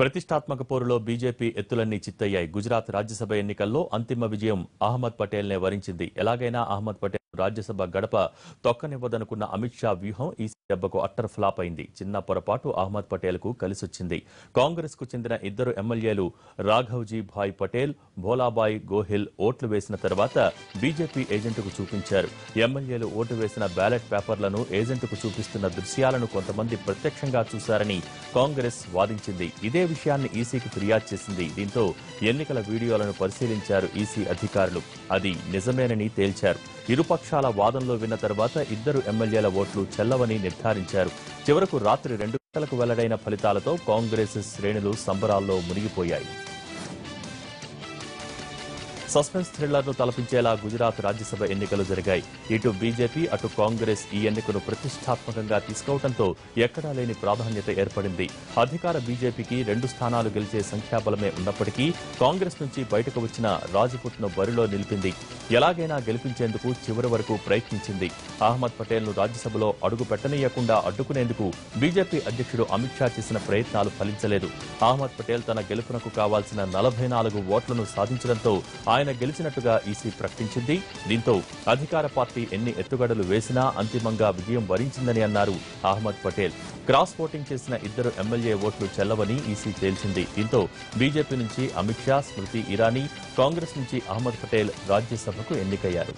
ప్రతిష్టాత్మక పోరులో బీజేపీ ఎత్తులన్నీ చిత్తయ్యాయి. గుజరాత్ రాజ్యసభ ఎన్నికల్లో అంతిమ విజయం అహ్మద్ పటేల్నే వరించింది. ఎలాగైనా అహ్మద్ పటేల్ రాజ్యసభ గడప తొక్కనివ్వదనుకున్న అమిత్ షా వ్యూహం ఈ దెబ్బకు అట్టర్ ఫ్లాప్ అయింది. చిన్న పొరపాటు అహ్మద్ పటేల్ కు కలిసొచ్చింది. కాంగ్రెస్ కు చెందిన ఇద్దరు ఎమ్మెల్యేలు రాఘవ్జీ భాయ్ పటేల్, భోలాబాయ్ గోహిల్ ఓట్లు వేసిన తర్వాత బీజేపీ ఏజెంటుకు చూపించారు. ఎమ్మెల్యేలు ఓటు వేసిన బ్యాలెట్ పేపర్లను ఏజెంటుకు చూపిస్తున్న దృశ్యాలను కొంతమంది ప్రత్యక్షంగా చూశారని కాంగ్రెస్ వాదించింది. ఇదే విషయాన్ని ఈసీకి ఫిర్యాదు చేసింది. దీంతో ఎన్నికల వీడియోలను పరిశీలించారు ఈసీ అధికారులు. అది నిజమేనని తేల్చారు. ఇరుపక్షాల వాదనలో విన్న తర్వాత ఇద్దరు ఎమ్మెల్యేల ఓట్లు చెల్లవని నిర్ధారించారు. చివరకు రాత్రి 2 గంటలకు వెల్లడైన ఫలితాలతో కాంగ్రెస్ శ్రేణులు సంబరాల్లో మునిగిపోయాయి. సస్పెన్స్ థ్రిల్లర్ను తలపించేలా గుజరాత్ రాజ్యసభ ఎన్నికలు జరిగాయి. ఇటు బీజేపీ అటు కాంగ్రెస్ ఈ ఎన్నికను ప్రతిష్టాత్మకంగా తీసుకోవడంతో ఎక్కడా లేని ప్రాధాన్యత ఏర్పడింది. అధికార బీజేపీకి 2 స్థానాలు గెలిచే సంఖ్యాబలమే ఉన్నప్పటికీ కాంగ్రెస్ నుంచి బయటకు వచ్చిన రాజ్పుట్ను బరిలో నిలిపింది. ఎలాగైనా గెలిపించేందుకు చివరి వరకు ప్రయత్నించింది. అహ్మద్ పటేల్ను రాజ్యసభలో అడుగు పెట్టనీయకుండా అడ్డుకునేందుకు బీజేపీ అధ్యక్షుడు అమిత్ షా చేసిన ప్రయత్నాలు ఫలించలేదు. అహ్మద్ పటేల్ తన గెలుపునకు కావాల్సిన 44 ఓట్లను సాధించడంతో ఆయన గెలిచినట్టుగా ఈసీ ప్రకటించింది. దీంతో అధికార పార్టీ ఎన్ని ఎత్తుగడలు వేసినా అంతిమంగా విజయం వరించిందని అన్నారు అహ్మద్ పటేల్. క్రాస్ ఓటింగ్ చేసిన ఇద్దరు ఎమ్మెల్యే ఓట్లు చెల్లవని ఈసీ తేల్చింది. దీంతో బీజేపీ నుంచి అమిత్ షా, స్మృతి ఇరానీ, కాంగ్రెస్ నుంచి అహ్మద్ పటేల్ రాజ్యసభకు ఎన్నికయ్యారు.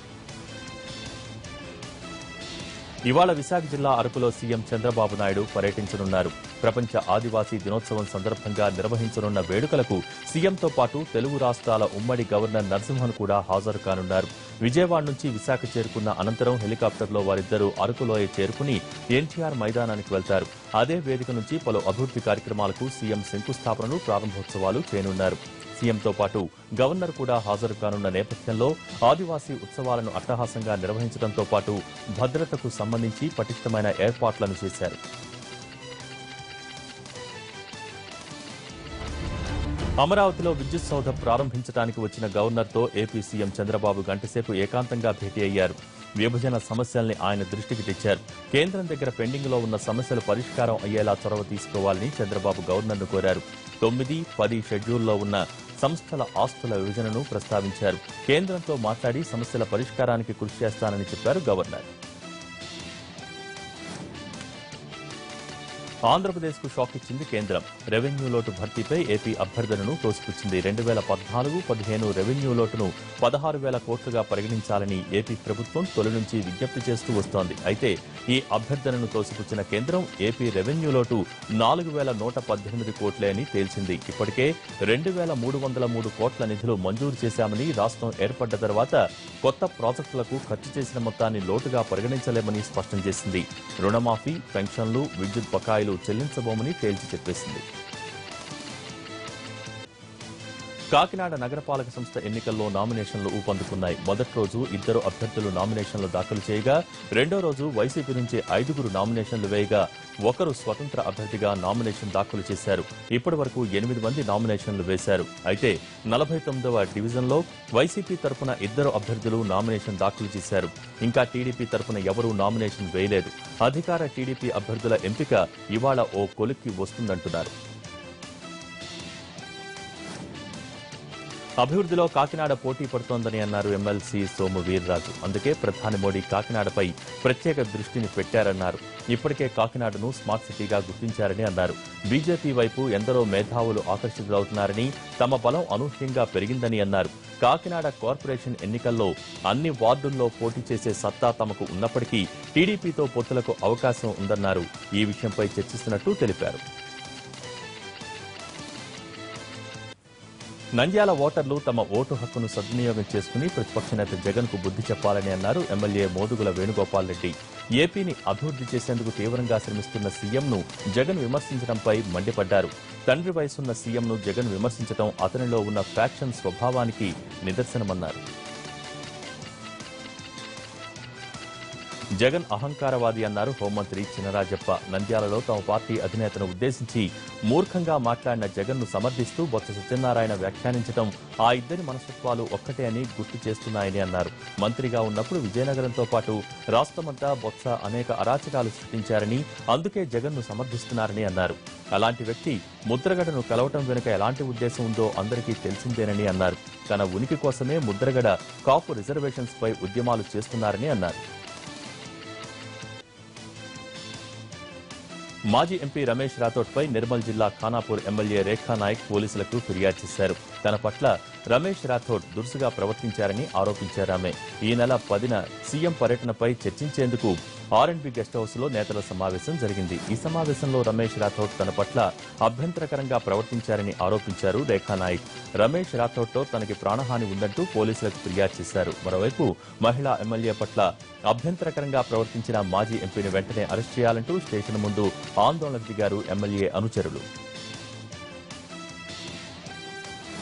ఇవాళ విశాఖ జిల్లా అరకులో సీఎం చంద్రబాబు నాయుడు పర్యటించనున్నారు. ప్రపంచ ఆదివాసీ దినోత్సవం సందర్భంగా నిర్వహించనున్న వేడుకలకు సీఎంతో పాటు తెలుగు రాష్ట్రాల ఉమ్మడి గవర్నర్ నరసింహన్ కూడా హాజరు కానున్నారు. విజయవాడ నుంచి విశాఖ చేరుకున్న అనంతరం హెలికాప్టర్లో వారిద్దరూ అరకులోయ చేరుకుని ఎన్టీఆర్ మైదానానికి వెళ్తారు. అదే వేదిక నుంచి పలు అభివృద్ధి కార్యక్రమాలకు సీఎం శంకుస్థాపనలు, ప్రారంభోత్సవాలు చేయనున్నారు. సీఎంతో పాటు గవర్నర్ కూడా హాజరు కానున్న నేపథ్యంలో ఆదివాసీ ఉత్సవాలను అట్టహాసంగా నిర్వహించడంతో పాటు భద్రతకు సంబంధించి పటిష్టమైన ఏర్పాట్లను చేశారు. అమరావతిలో విద్యుత్ సౌధ ప్రారంభించడానికి వచ్చిన గవర్నర్తో ఏపీ సీఎం చంద్రబాబు గంటసేపు ఏకాంతంగా భేటీ అయ్యారు. విభజన సమస్యల్ని ఆయన దృష్టికి తెచ్చారు. కేంద్రం దగ్గర పెండింగ్ లో ఉన్న సమస్యలు పరిష్కారం అయ్యేలా చొరవ తీసుకోవాలని చంద్రబాబు గవర్నర్ను కోరారు. 9, 10 షెడ్యూల్లో ఉన్న సంస్థల ఆస్తుల విభజనను ప్రస్తావించారు. కేంద్రంతో మాట్లాడి సమస్యల పరిష్కారానికి కృషి చేస్తానని చెప్పారు గవర్నర్. ఆంధ్రప్రదేశ్కు షాక్ ఇచ్చింది కేంద్రం. రెవెన్యూ లోటు భర్తీపై ఏపీ అభ్యర్థనను తోసిపుచ్చింది. 2014-15 రెవెన్యూ లోటును 16,000 కోట్లుగా పరిగణించాలని ఏపీ ప్రభుత్వం తొలి నుంచి విజ్ఞప్తి చేస్తూ వస్తోంది. అయితే ఈ అభ్యర్థనను తోసిపుచ్చిన కేంద్రం ఏపీ రెవెన్యూ లోటు 4,118 కోట్లే అని తేల్చింది. ఇప్పటికే 2,303 కోట్ల నిధులు మంజూరు చేశామని, రాష్ట్రం ఏర్పడ్డ తర్వాత కొత్త ప్రాజెక్టులకు ఖర్చు చేసిన మొత్తాన్ని లోటుగా పరిగణించలేమని స్పష్టం చేసింది. రుణమాఫీ, పెన్షన్లు, విద్యుత్ బకాయిలు చెల్లించబోమని తేల్చి చెప్పేసింది. కాకినాడ నగరపాలక సంస్థ ఎన్నికల్లో నామినేషన్లు ఊపందుకున్నాయి. మొదటి రోజు 2 అభ్యర్థులు నామినేషన్లు దాఖలు చేయగా, రెండో రోజు వైసీపీ నుంచి 5 నామినేషన్లు వేయగా, 1 స్వతంత్ర అభ్యర్థిగా నామినేషన్ దాఖలు చేశారు. ఇప్పటి వరకు 8 మంది నామినేషన్లు వేశారు. అయితే 49వ డివిజన్లో వైసీపీ తరఫున 2 అభ్యర్థులు నామినేషన్ దాఖలు చేశారు. ఇంకా టీడీపీ తరఫున ఎవరూ నామినేషన్ వేయలేదు. అధికార టీడీపీ అభ్యర్థుల ఎంపిక ఇవాళ ఓ కొలిక్కి వస్తుందంటున్నారు. అభివృద్ధిలో కాకినాడ పోటీ పడుతోందని అన్నారు ఎమ్మెల్సీ సోము వీర్రాజు. అందుకే ప్రధాని మోడీ కాకినాడపై ప్రత్యేక దృష్టిని పెట్టారన్నారు. ఇప్పటికే కాకినాడను స్మార్ట్ సిటీగా గుర్తించారని అన్నారు. బీజేపీ వైపు ఎందరో మేధావులు ఆకర్షితులవుతున్నారని, తమ బలం అనూహ్యంగా పెరిగిందని అన్నారు. కాకినాడ కార్పొరేషన్ ఎన్నికల్లో అన్ని వార్డుల్లో పోటీ చేసే సత్తా తమకు ఉన్నప్పటికీ టీడీపీతో పొత్తులకు అవకాశం ఉందన్నారు. ఈ విషయంపై చర్చిస్తున్నట్టు తెలిపారు. నంద్యాల ఓటర్లు తమ ఓటు హక్కును సద్వినియోగం చేసుకుని ప్రతిపక్ష నేత జగన్ కు బుద్ధి చెప్పాలని అన్నారు ఎమ్మెల్యే మోదుగుల వేణుగోపాల్ రెడ్డి. ఏపీని అభివృద్ధి చేసేందుకు తీవ్రంగా శ్రమిస్తున్న సీఎంను జగన్ విమర్శించడంపై మండిపడ్డారు. తండ్రి వయసున్న సీఎంను జగన్ విమర్శించడం అతనిలో ఉన్న ఫ్యాక్షన్ స్వభావానికి నిదర్శనమన్నారు. జగన్ అహంకారవాది అన్నారు హోంమంత్రి చినరాజప్ప. నంద్యాలలో తమ పార్టీ అధినేతను ఉద్దేశించి మూర్ఖంగా మాట్లాడిన జగన్ను సమర్థిస్తూ బొత్స సత్యనారాయణ వ్యాఖ్యానించడం ఆ ఇద్దరి మనస్తత్వాలు ఒక్కటే అని గుర్తు చేస్తున్నాయని అన్నారు. మంత్రిగా ఉన్నప్పుడు విజయనగరంతో పాటు రాష్ట్రమంతా బొత్స అనేక అరాచకాలు సృష్టించారని, అందుకే జగన్ను సమర్థిస్తున్నారని అన్నారు. అలాంటి వ్యక్తి ముద్రగడను కలవటం వెనుక ఎలాంటి ఉద్దేశం ఉందో అందరికీ తెలిసిందేనని అన్నారు. తన ఉనికి కోసమే ముద్రగడ కాపు రిజర్వేషన్స్ పై ఉద్యమాలు చేస్తున్నారని అన్నారు. మాజీ ఎంపీ రమేష్ రాథోడ్పై నిర్మల్ జిల్లా ఖానాపూర్ ఎమ్మెల్యే రేఖా నాయక్ పోలీసులకు ఫిర్యాదు చేశారు. తన పట్ల రమేష్ రాథోడ్ దురుసుగా ప్రవర్తించారని ఆరోపించారామె. ఈ నెల 10న సీఎం పర్యటనపై చర్చించేందుకు R&B గెస్ట్ హౌస్ లో నేతల సమావేశం జరిగింది. ఈ సమావేశంలో రమేష్ రాథోడ్ తన పట్ల అభ్యంతరకరంగా ప్రవర్తించారని ఆరోపించారు రేఖా నాయక్. రమేష్ రాథోడ్తో తనకి ప్రాణహాని ఉందంటూ పోలీసులకు ఫిర్యాదు చేశారు. మరోవైపు మహిళా ఎమ్మెల్యే పట్ల అభ్యంతరకరంగా ప్రవర్తించిన మాజీ ఎంపీని వెంటనే అరెస్ట్ చేయాలంటూ స్టేషన్ ముందు ఆందోళనకు దిగారు ఎమ్మెల్యే అనుచరులు.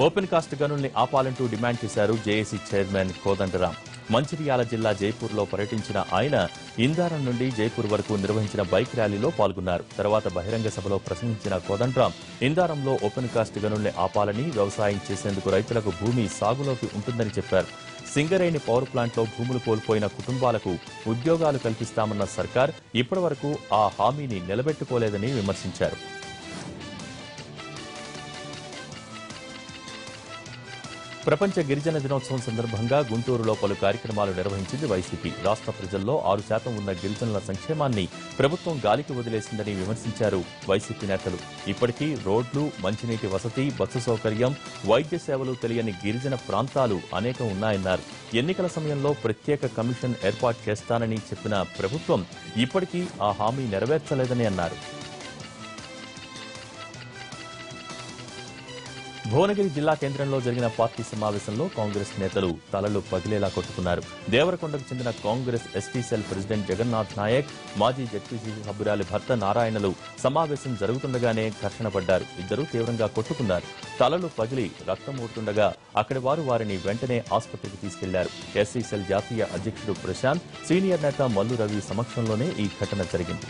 ఓపెన్ కాస్ట్ గనుల్ని ఆపాలంటూ డిమాండ్ చేశారు జేఏసీ చైర్మన్ కోదండరాం. మంచిర్యాల జిల్లా జైపూర్లో పర్యటించిన ఆయన ఇందారం నుండి జైపూర్ వరకు నిర్వహించిన బైక్ ర్యాలీలో పాల్గొన్నారు. తర్వాత బహిరంగ సభలో ప్రసంగించిన కోదండరాం ఇందారంలో ఓపెన్ కాస్ట్ గనుల్ని ఆపాలని, వ్యవసాయం చేసేందుకు రైతులకు భూమి సాగులోకి ఉంటుందని చెప్పారు. సింగరేణి పవర్ ప్లాంట్లో భూములు కోల్పోయిన కుటుంబాలకు ఉద్యోగాలు కల్పిస్తామన్న సర్కార్ ఇప్పటివరకు ఆ హామీని నిలబెట్టుకోలేదని విమర్శించారు. ప్రపంచ గిరిజన దినోత్సవం సందర్భంగా గుంటూరులో పలు కార్యక్రమాలు నిర్వహించింది వైసీపీ. రాష్ట్ర ప్రజల్లో 6% ఉన్న గిరిజనుల సంక్షేమాన్ని ప్రభుత్వం గాలికి వదిలేసిందని విమర్శించారు వైసీపీ నేతలు. ఇప్పటికీ రోడ్లు, మంచినీటి వసతి, బస్సు సౌకర్యం, వైద్య సేవలు తెలియని గిరిజన ప్రాంతాలు అనేకం ఉన్నాయన్నారు. ఎన్నికల సమయంలో ప్రత్యేక కమిషన్ ఏర్పాటు చేస్తానని చెప్పిన ప్రభుత్వం ఇప్పటికీ ఆ హామీ నెరవేర్చలేదని అన్నారు. భువనగిరి జిల్లా కేంద్రంలో జరిగిన పార్టీ సమావేశంలో కాంగ్రెస్ నేతలు తలలు పగిలేలా కొట్టుకున్నారు. దేవరకొండకు చెందిన Congress ST cell president Jagannath Nayak, మాజీ జడ్పీసీసీ సభ్యురాలి భర్త నారాయణలు సమావేశం జరుగుతుండగానే ఘర్షణ పడ్డారు. ఇద్దరూ తీవ్రంగా కొట్టుకున్నారు. తలలు పగిలి రక్తం ఊరుతుండగా అక్కడి వారు వారిని వెంటనే ఆసుపత్రికి తీసుకెళ్లారు. ఎస్సీ సెల్ జాతీయ అధ్యక్షుడు ప్రశాంత్, సీనియర్ నేత మల్లు రవి సమక్షంలోనే ఈ ఘటన జరిగింది.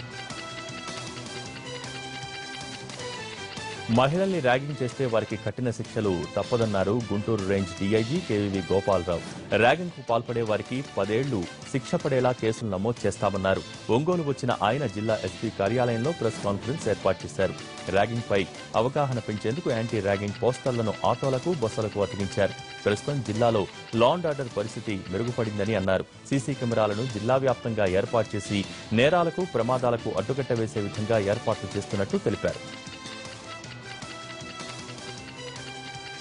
మహిళల్ని ర్యాగింగ్ చేస్తే వారికి కఠిన శిక్షలు తప్పదన్నారు Guntur range DIG KVV Gopalarao. Ragging కు పాల్పడే వారికి 10 ఏళ్లు శిక్ష పడేలా కేసులు నమోదు చేస్తామన్నారు. ఒంగోలు వచ్చిన ఆయన జిల్లా ఎస్పీ కార్యాలయంలో ప్రెస్ కాన్ఫరెన్స్ ఏర్పాటు చేశారు. ర్యాగింగ్ పై అవగాహన పెంచేందుకు యాంటీ ర్యాగింగ్ పోస్టర్లను ఆటోలకు, బస్సులకు అతికించారు. ప్రస్తుతం జిల్లాలో లా అండ్ ఆర్డర్ పరిస్థితి మెరుగుపడిందని అన్నారు. సీసీ కెమెరాలను జిల్లా వ్యాప్తంగా ఏర్పాటు చేసి నేరాలకు, ప్రమాదాలకు అడ్డుకట్ట వేసే విధంగా ఏర్పాట్లు చేస్తున్నట్టు తెలిపారు.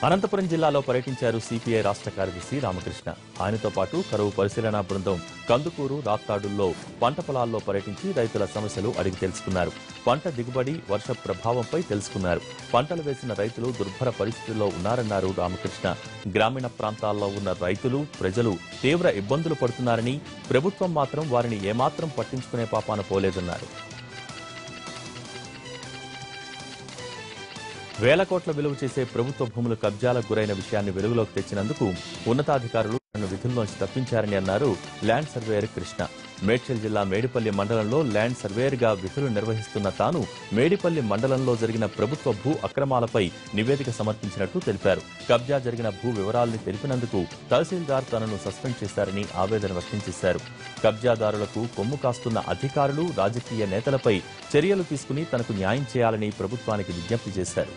అనంతపురం జిల్లాలో పర్యటించారు సిపిఐ రాష్ట్ర కార్యదర్శి రామకృష్ణ. ఆయనతో పాటు కరువు పరిశీలనా బృందం కందుకూరు, రాప్తాడుల్లో పంట పొలాల్లో పర్యటించి రైతుల సమస్యలు అడిగి తెలుసుకున్నారు. పంట దిగుబడి, వర్ష ప్రభావంపై తెలుసుకున్నారు. పంటలు వేసిన రైతులు దుర్భర పరిస్థితుల్లో ఉన్నారన్నారు రామకృష్ణ. గ్రామీణ ప్రాంతాల్లో ఉన్న రైతులు, ప్రజలు తీవ్ర ఇబ్బందులు పడుతున్నారని, ప్రభుత్వం మాత్రం వారిని ఏమాత్రం పట్టించుకునే పాపాన పోలేదన్నారు. వేల కోట్ల విలువ చేసే ప్రభుత్వ భూములు కబ్జాలకు గురైన విషయాన్ని వెలుగులోకి తెచ్చినందుకు ఉన్నతాధికారులు తనను విధుల్లోంచి తప్పించారని అన్నారు ల్యాండ్ సర్వేయర్ కృష్ణ. మేడ్చల్ జిల్లా మేడిపల్లి మండలంలో ల్యాండ్ సర్వేయర్గా విధులు నిర్వహిస్తున్న తాను మేడిపల్లి మండలంలో జరిగిన ప్రభుత్వ భూ అక్రమాలపై నివేదిక సమర్పించినట్టు తెలిపారు. కబ్జా జరిగిన భూ వివరాల్ని తెలిపినందుకు తహసీల్దార్ తనను సస్పెండ్ చేశారని ఆవేదన వ్యక్తం చేశారు. కబ్జాదారులకు కొమ్ము కాస్తున్న అధికారులు, రాజకీయ నేతలపై చర్యలు తీసుకుని తనకు న్యాయం చేయాలని ప్రభుత్వానికి విజ్ఞప్తి చేశారు.